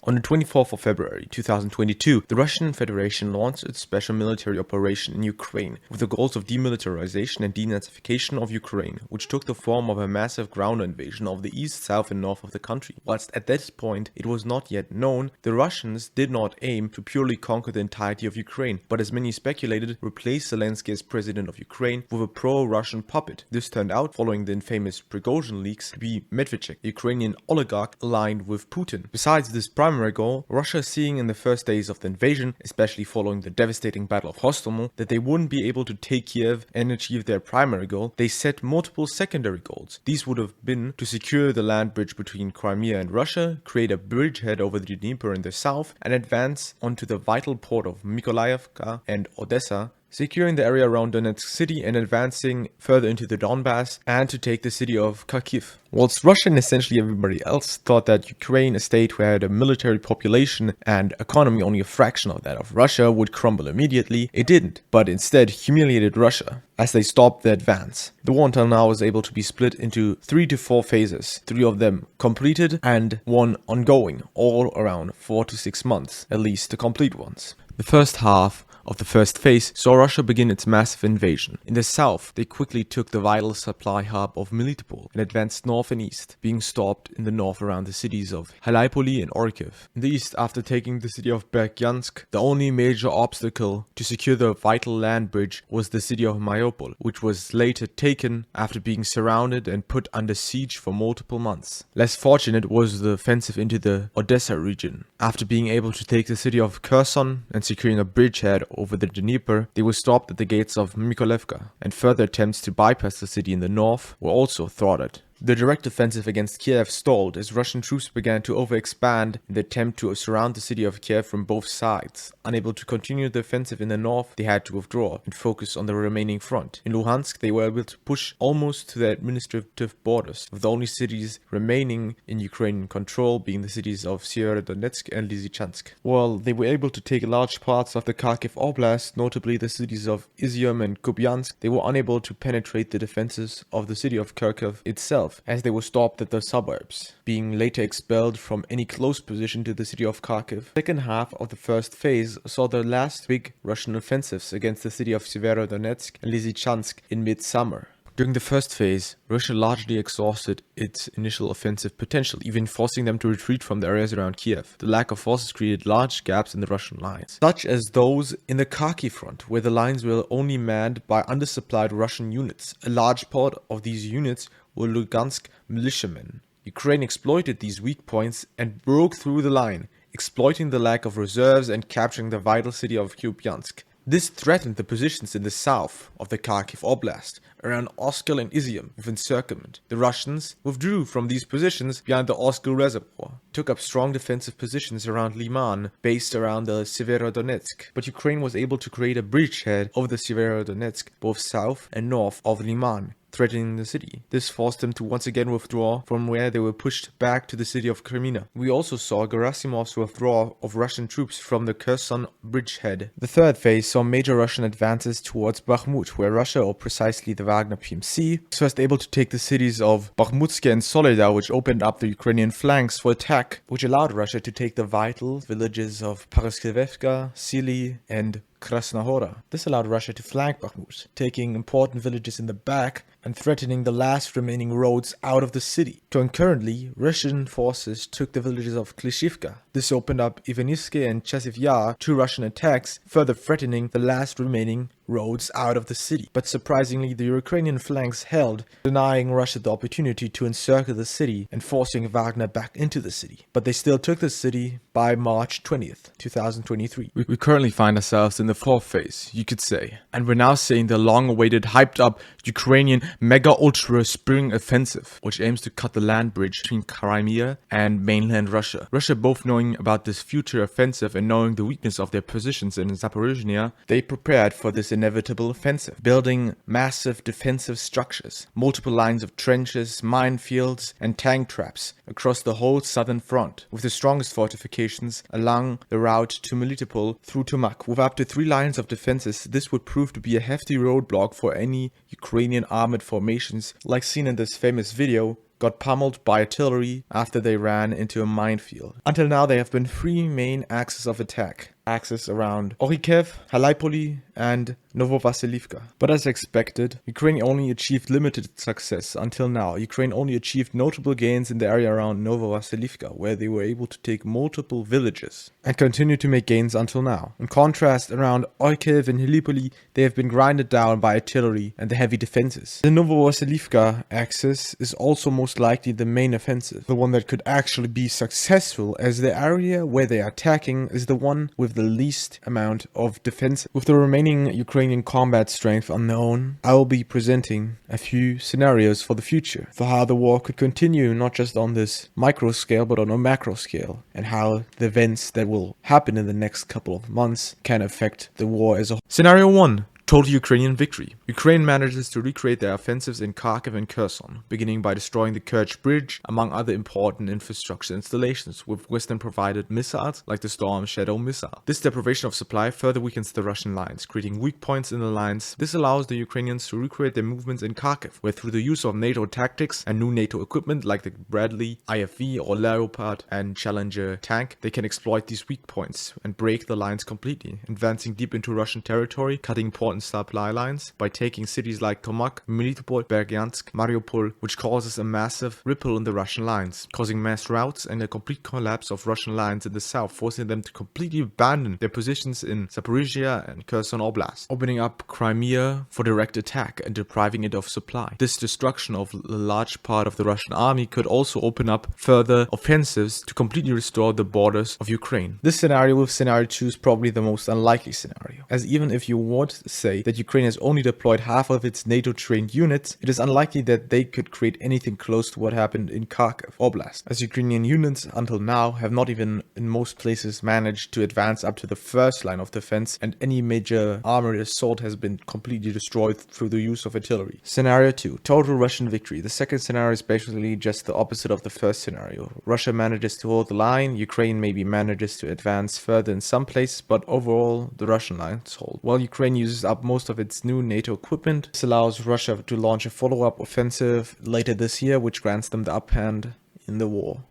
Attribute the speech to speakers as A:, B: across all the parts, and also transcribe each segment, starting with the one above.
A: On the 24th of February 2022, the Russian Federation launched its special military operation in Ukraine with the goals of demilitarization and denazification of Ukraine, which took the form of a massive ground invasion of the east, south and north of the country. Whilst at this point it was not yet known, the Russians did not aim to purely conquer the entirety of Ukraine, but as many speculated, replaced Zelensky as president of Ukraine with a pro-Russian puppet. This turned out, following the infamous Prigozhin leaks, to be Medvedchuk, a Ukrainian oligarch aligned with Putin. Besides this primary goal, Russia, seeing in the first days of the invasion, especially following the devastating Battle of Hostomel, that they wouldn't be able to take Kiev and achieve their primary goal, they set multiple secondary goals. These would have been to secure the land bridge between Crimea and Russia, create a bridgehead over the Dnieper in the south, and advance onto the vital port of Mykolaiivka and Odessa, securing the area around Donetsk city and advancing further into the Donbass, and to take the city of Kharkiv. Whilst Russia and essentially everybody else thought that Ukraine, a state who had a military population and economy only a fraction of that of Russia, would crumble immediately, it didn't, but instead humiliated Russia as they stopped the advance. The war until now was able to be split into 3 to 4 phases, 3 of them completed and 1 ongoing, all around 4 to 6 months, at least the complete ones. The first half of the first phase saw Russia begin its massive invasion. In the south, they quickly took the vital supply hub of Melitopol and advanced north and east, being stopped in the north around the cities of Halaipoli and Orkiv. In the east, after taking the city of Berdyansk, the only major obstacle to secure the vital land bridge was the city of Mariupol, which was later taken after being surrounded and put under siege for multiple months. Less fortunate was the offensive into the Odessa region. After being able to take the city of Kherson and securing a bridgehead over the Dnieper, they were stopped at the gates of Mykolaiivka, and further attempts to bypass the city in the north were also thwarted. The direct offensive against Kiev stalled as Russian troops began to overexpand in the attempt to surround the city of Kiev from both sides. Unable to continue the offensive in the north, they had to withdraw and focus on the remaining front. In Luhansk, they were able to push almost to their administrative borders, with the only cities remaining in Ukrainian control being the cities of Severodonetsk and Lysychansk. While they were able to take large parts of the Kharkiv Oblast, notably the cities of Izium and Kupiansk, they were unable to penetrate the defenses of the city of Kharkiv itself, as they were stopped at the suburbs, being later expelled from any close position to the city of Kharkiv. The second half of the first phase saw the last big Russian offensives against the city of Severodonetsk and Lysychansk in mid-summer. During the first phase, Russia largely exhausted its initial offensive potential, even forcing them to retreat from the areas around Kiev. The lack of forces created large gaps in the Russian lines, such as those in the Kharkiv front, where the lines were only manned by undersupplied Russian units. A large part of these units were Lugansk militiamen. Ukraine exploited these weak points and broke through the line, exploiting the lack of reserves and capturing the vital city of Kupiansk. This threatened the positions in the south of the Kharkiv Oblast, around Oskil and Izium with encirclement. The Russians withdrew from these positions behind the Oskil reservoir, took up strong defensive positions around Liman, based around the Severodonetsk, but Ukraine was able to create a bridgehead over the Severodonetsk, both south and north of Liman, threatening the city. This forced them to once again withdraw from where they were pushed back to the city of Crimea. We also saw Gerasimov's withdrawal of Russian troops from the Kherson bridgehead. The third phase saw major Russian advances towards Bahmut, where Russia, or precisely the Wagner PMC, was first able to take the cities of Bakhmutsk and Soledar, which opened up the Ukrainian flanks for attack, which allowed Russia to take the vital villages of Paraskevka, Sili, and Krasnohora. This allowed Russia to flank Bahmut, taking important villages in the back and threatening the last remaining roads out of the city. Concurrently, Russian forces took the villages of Klishivka. This opened up Ivanivske and Chasiv Yar to Russian attacks, further threatening the last remaining roads out of the city. But surprisingly, the Ukrainian flanks held, denying Russia the opportunity to encircle the city and forcing Wagner back into the city. But they still took the city by March 20th, 2023. We currently find ourselves in the fourth phase, you could say. And we're now seeing the long-awaited, hyped-up Ukrainian mega-ultra spring offensive, which aims to cut the land bridge between Crimea and mainland Russia. Russia, both knowing about this future offensive and knowing the weakness of their positions in Zaporizhzhia, they prepared for this inevitable offensive, building massive defensive structures, multiple lines of trenches, minefields, and tank traps across the whole southern front, with the strongest fortifications along the route to Melitopol through Tomak. With up to 3 lines of defenses, this would prove to be a hefty roadblock for any Ukrainian armored formations like seen in this famous video got pummeled by artillery after they ran into a minefield. Until now, there have been three main axes of attack. Axis around Orikhev, Halaypoli, and Novovasilivka. But as expected, Ukraine only achieved limited success until now. Ukraine only achieved notable gains in the area around Novovasilivka, where they were able to take multiple villages, and continue to make gains until now. In contrast, around Orikhev and Halaypoli, they have been grinded down by artillery and the heavy defenses. The Novovasilivka axis is also most likely the main offensive, the one that could actually be successful, as the area where they are attacking is the one with the least amount of defense. With the remaining Ukrainian combat strength unknown, I will be presenting a few scenarios for the future, for how the war could continue, not just on this micro scale but on a macro scale, and how the events that will happen in the next couple of months can affect the war as a whole. Scenario 1. Total Ukrainian victory. Ukraine manages to recreate their offensives in Kharkiv and Kherson, beginning by destroying the Kerch Bridge, among other important infrastructure installations, with Western-provided missiles like the Storm Shadow missile. This deprivation of supply further weakens the Russian lines, creating weak points in the lines. This allows the Ukrainians to recreate their movements in Kharkiv, where through the use of NATO tactics and new NATO equipment like the Bradley, IFV or Leopard and Challenger tank, they can exploit these weak points and break the lines completely, advancing deep into Russian territory, cutting important supply lines by taking cities like Tomak, Melitopol, Berdyansk, Mariupol, which causes a massive ripple in the Russian lines, causing mass routes and a complete collapse of Russian lines in the south, forcing them to completely abandon their positions in Zaporizhia and Kherson Oblast, opening up Crimea for direct attack and depriving it of supply. This destruction of a large part of the Russian army could also open up further offensives to completely restore the borders of Ukraine. This scenario with scenario 2 is probably the most unlikely scenario, as even if you would say that Ukraine has only deployed half of its NATO-trained units, it is unlikely that they could create anything close to what happened in Kharkiv Oblast, as Ukrainian units until now have not even in most places managed to advance up to the first line of defense, and any major armored assault has been completely destroyed through the use of artillery. Scenario 2. Total Russian victory. The second scenario is basically just the opposite of the first scenario. Russia manages to hold the line, Ukraine maybe manages to advance further in some places, but overall the Russian lines hold. While Ukraine uses up most of its new NATO equipment, this allows Russia to launch a follow-up offensive later this year, which grants them the upper hand in the war.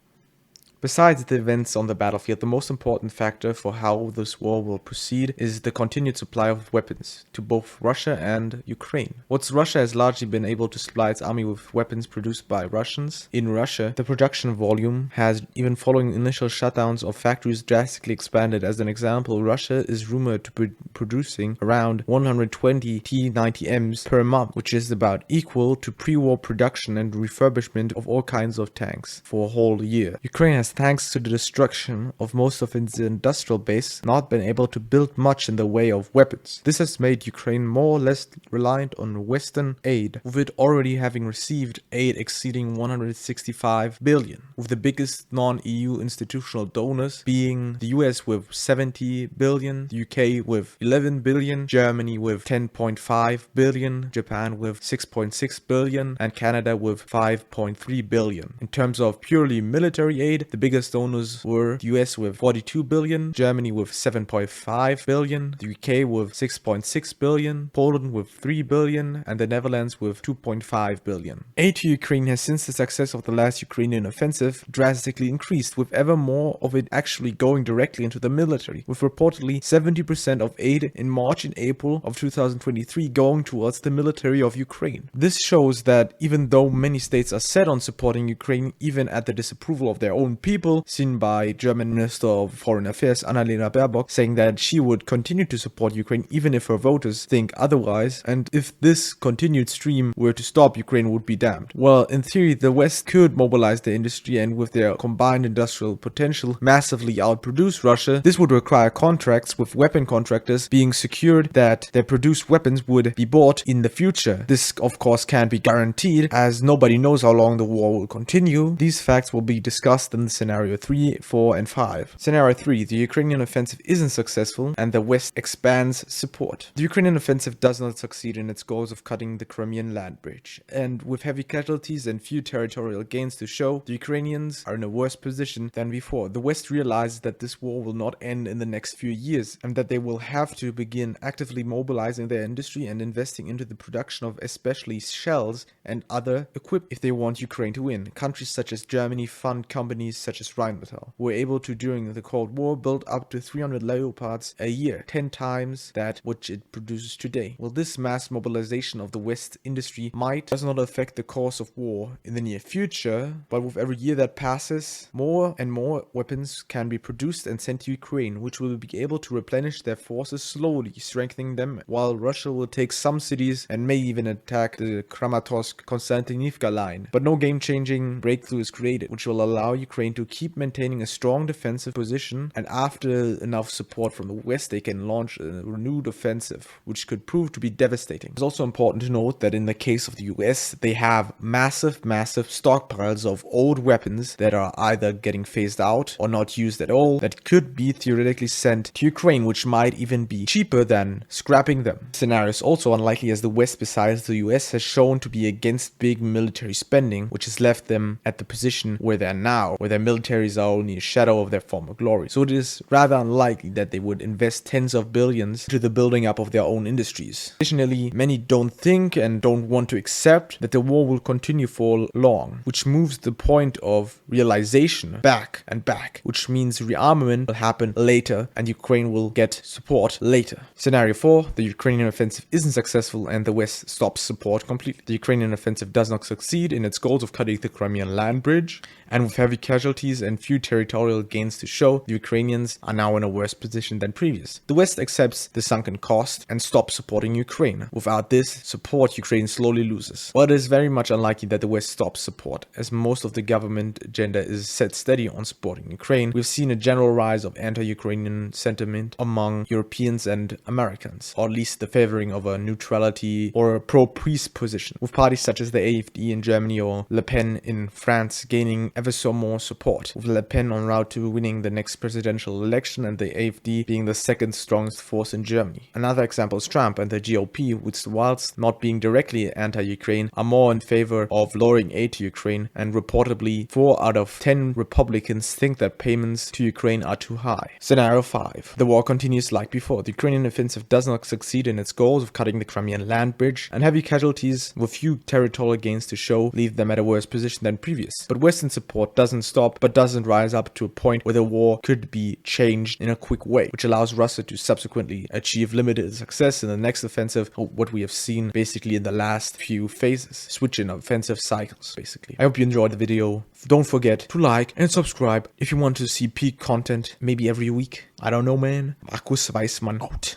A: Besides the events on the battlefield, the most important factor for how this war will proceed is the continued supply of weapons to both Russia and Ukraine. Whilst Russia has largely been able to supply its army with weapons produced by Russians, in Russia, the production volume has, even following initial shutdowns of factories, drastically expanded. As an example, Russia is rumored to be producing around 120 T-90Ms per month, which is about equal to pre-war production and refurbishment of all kinds of tanks for a whole year. Ukraine has, thanks to the destruction of most of its industrial base, not been able to build much in the way of weapons. This has made Ukraine more or less reliant on Western aid, with it already having received aid exceeding 165 billion, with the biggest non-EU institutional donors being the US with 70 billion, the UK with 11 billion, Germany with 10.5 billion, Japan with 6.6 billion, and Canada with 5.3 billion. In terms of purely military aid, the biggest donors were the US with 42 billion, Germany with 7.5 billion, the UK with 6.6 billion, Poland with 3 billion, and the Netherlands with 2.5 billion. Aid to Ukraine has, since the success of the last Ukrainian offensive, drastically increased, with ever more of it actually going directly into the military, with reportedly 70% of aid in March and April of 2023 going towards the military of Ukraine. This shows that even though many states are set on supporting Ukraine, even at the disapproval of their own people, seen by German Minister of Foreign Affairs Annalena Baerbock saying that she would continue to support Ukraine even if her voters think otherwise, and if this continued stream were to stop, Ukraine would be damned. Well, in theory, the West could mobilize the industry and with their combined industrial potential massively outproduce Russia. This would require contracts with weapon contractors being secured that their produced weapons would be bought in the future. This of course can't be guaranteed, as nobody knows how long the war will continue. These facts will be discussed in the scenario 3, 4 and 5. Scenario 3, the Ukrainian offensive isn't successful and the West expands support. The Ukrainian offensive does not succeed in its goals of cutting the Crimean land bridge, and with heavy casualties and few territorial gains to show, the Ukrainians are in a worse position than before. The West realizes that this war will not end in the next few years and that they will have to begin actively mobilizing their industry and investing into the production of especially shells and other equipment if they want Ukraine to win. Countries such as Germany fund companies such as Rheinmetall, who were able to, during the Cold War, build up to 300 Leopards a year, 10 times that which it produces today. Well, this mass mobilization of the West industry does not affect the course of war in the near future, but with every year that passes, more and more weapons can be produced and sent to Ukraine, which will be able to replenish their forces slowly, strengthening them, while Russia will take some cities and may even attack the Kramatorsk-Konstantinivka line. But no game-changing breakthrough is created, which will allow Ukraine to keep maintaining a strong defensive position, and after enough support from the West, they can launch a renewed offensive, which could prove to be devastating. It's also important to note that in the case of the US, they have massive stockpiles of old weapons that are either getting phased out or not used at all that could be theoretically sent to Ukraine, which might even be cheaper than scrapping them. The scenario is also unlikely as the West, besides the US, has shown to be against big military spending, which has left them at the position where they are now, where their militaries are only a shadow of their former glory. So it is rather unlikely that they would invest tens of billions into the building up of their own industries. Additionally, many don't think and don't want to accept that the war will continue for long, which moves the point of realization back and back, which means rearmament will happen later and Ukraine will get support later. Scenario 4, the Ukrainian offensive isn't successful and the West stops support completely. The Ukrainian offensive does not succeed in its goals of cutting the Crimean land bridge, and with heavy casualties and few territorial gains to show, the Ukrainians are now in a worse position than previous. The West accepts the sunken cost and stops supporting Ukraine. Without this support, Ukraine slowly loses. While it is very much unlikely that the West stops support, as most of the government agenda is set steady on supporting Ukraine, we've seen a general rise of anti-Ukrainian sentiment among Europeans and Americans, or at least the favoring of a neutrality or a pro-peace position, with parties such as the AfD in Germany or Le Pen in France gaining ever so more support, with Le Pen en route to winning the next presidential election and the AfD being the second strongest force in Germany. Another example is Trump and the GOP, which whilst not being directly anti-Ukraine, are more in favor of lowering aid to Ukraine, and reportedly 4 out of 10 Republicans think that payments to Ukraine are too high. Scenario 5. The war continues like before. The Ukrainian offensive does not succeed in its goals of cutting the Crimean land bridge, and heavy casualties with few territorial gains to show leave them at a worse position than previous. But Western support doesn't stop, but doesn't rise up to a point where the war could be changed in a quick way, which allows Russia to subsequently achieve limited success in the next offensive, or what we have seen basically in the last few phases, switch in offensive cycles basically. I hope you enjoyed the video. Don't forget to like and subscribe if you want to see peak content maybe every week. I don't know, man. Markus Weismann out.